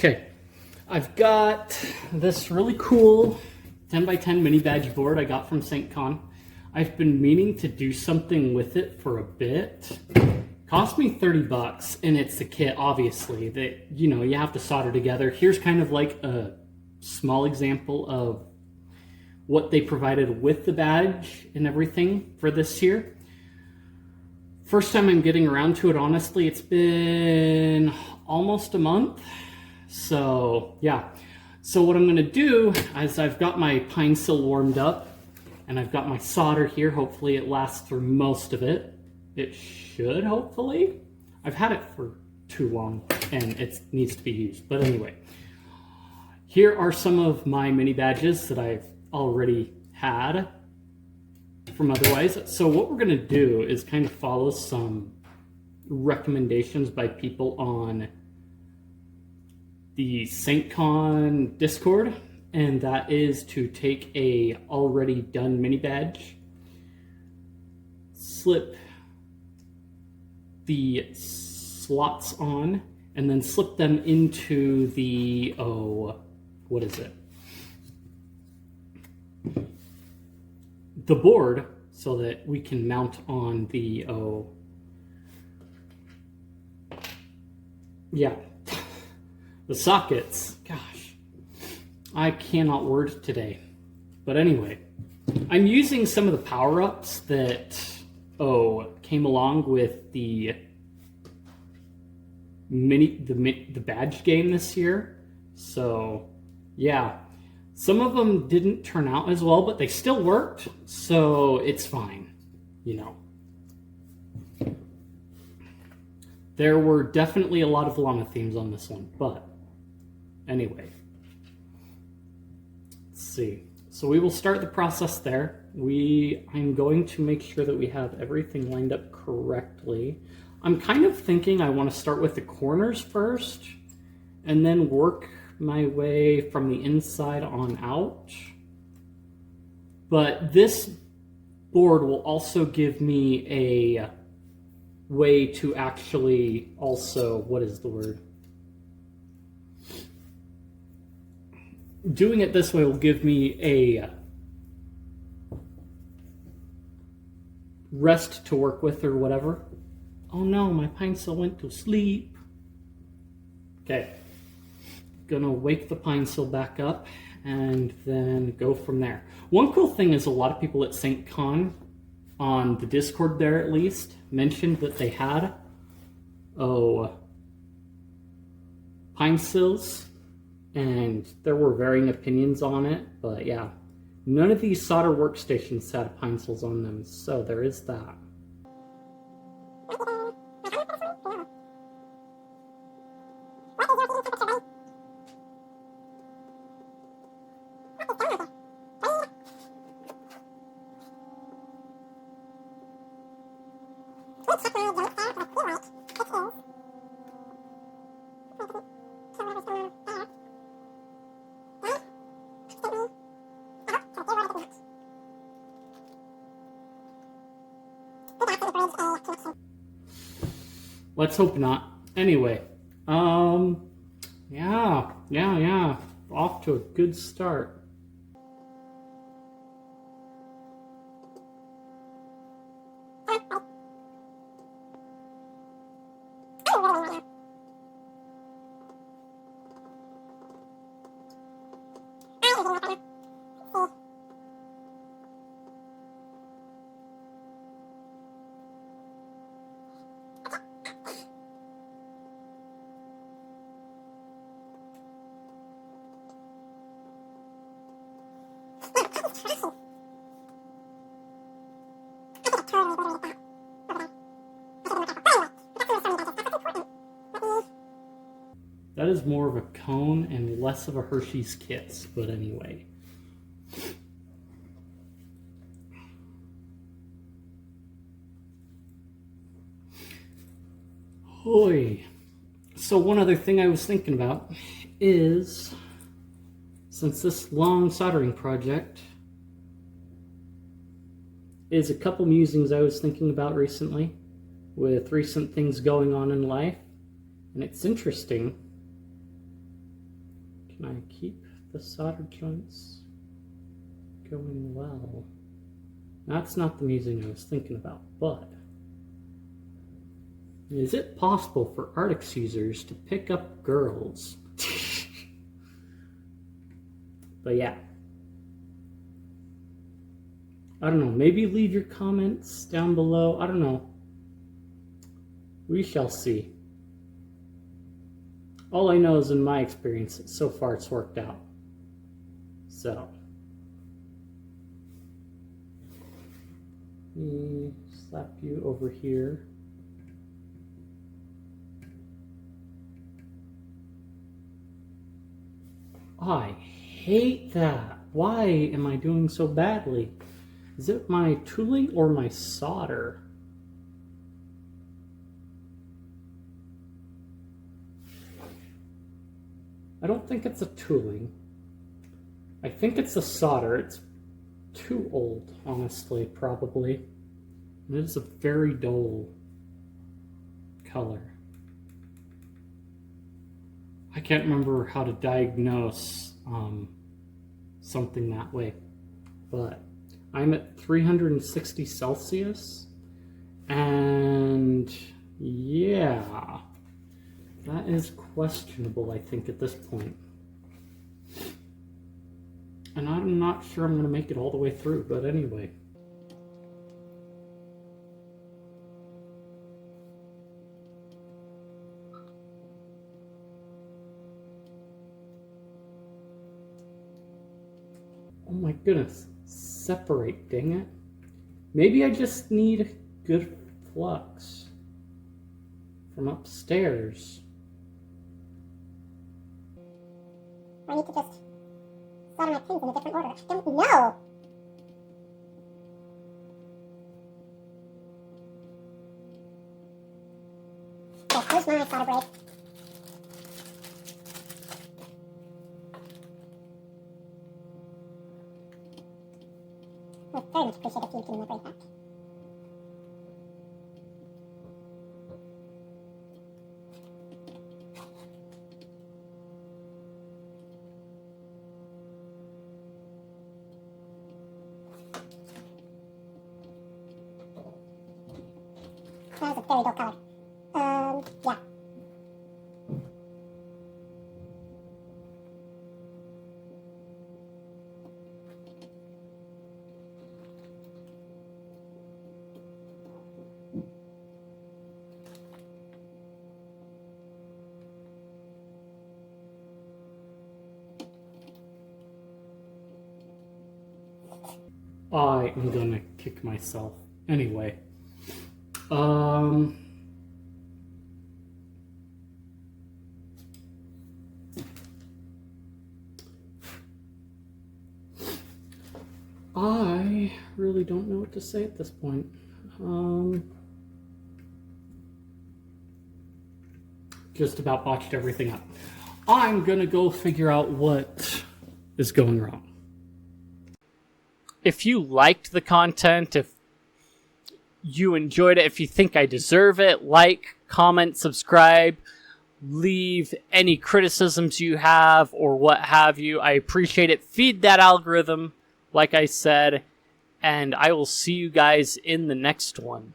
Okay, I've got this really cool 10 by 10 mini badge board I got from St. Con. I've been meaning to do something with it for a bit. Cost me 30 bucks, and it's the kit, obviously, that, you know, you have to solder together. Here's kind of like a small example of what they provided with the badge and everything for this year. First time I'm getting around to it, honestly. It's been almost a month. So yeah, so what I'm gonna do is I've got my pine sill warmed up and I've got my solder here. Hopefully it lasts through most of it. It should, hopefully. I've had it for too long and it needs to be used. But anyway, here are some of my mini badges that I've already had from otherwise. So what we're gonna do is kind of follow some recommendations by people on the St. Con Discord, and that is to take a already done mini badge, slip the slots on, and then slip them into the, what is it? The board, so that we can mount on the, yeah, the sockets. Gosh, I cannot word today. But anyway, I'm using some of the power-ups that came along with the badge game this year. So yeah, some of them didn't turn out as well, but they still worked, so it's fine, you know. There were definitely a lot of llama themes on this one, but anyway, let's see. So we will start the process there. I'm going to make sure that we have everything lined up correctly. I'm kind of thinking I want to start with the corners first and then work my way from the inside on out. But this board will also give me a way to actually also, what is the word? Doing it this way will give me a rest to work with or whatever. Oh no, my pine sill went to sleep. Okay, gonna wake the pine sill back up and then go from there. One cool thing is a lot of people at St. Con, on the Discord there at least, mentioned that they had pine sills, and there were varying opinions on it, but yeah, none of these solder workstations had pine sills on them, so there is that. Let's hope not. Anyway, yeah, off to a good start. That is more of a cone and less of a Hershey's Kiss, but anyway. Hoy. So one other thing I was thinking about is, since this long soldering project is a couple musings I was thinking about recently with recent things going on in life, and it's interesting Can I keep the solder joints going well? That's not the music I was thinking about, but is it possible for Arctic users to pick up girls? But yeah. I don't know. Maybe leave your comments down below. I don't know. We shall see. All I know is in my experience, so far it's worked out. So. Let me slap you over here. I hate that. Why am I doing so badly? Is it my tooling or my solder? I don't think it's a tooling. I think it's a solder. It's too old, honestly, probably. And it is a very dull color. I can't remember how to diagnose something that way, but I'm at 360 Celsius, and yeah, that is questionable, I think, at this point. And I'm not sure I'm going to make it all the way through, but anyway. Oh my goodness, separate, dang it. Maybe I just need good flux from upstairs. I need to just solder my pins in a different order. I don't know. Okay, here's my solder blade. I would very much appreciate if you give me my blade back. That is a very dull color. Yeah. I am gonna kick myself. Anyway. I really don't know what to say at this point. Just about botched everything up. I'm gonna go figure out what is going wrong. If you liked the content, if you enjoyed it, if you think I deserve it, like, comment, subscribe, leave any criticisms you have or what have you. I appreciate it. Feed that algorithm, like I said, and I will see you guys in the next one.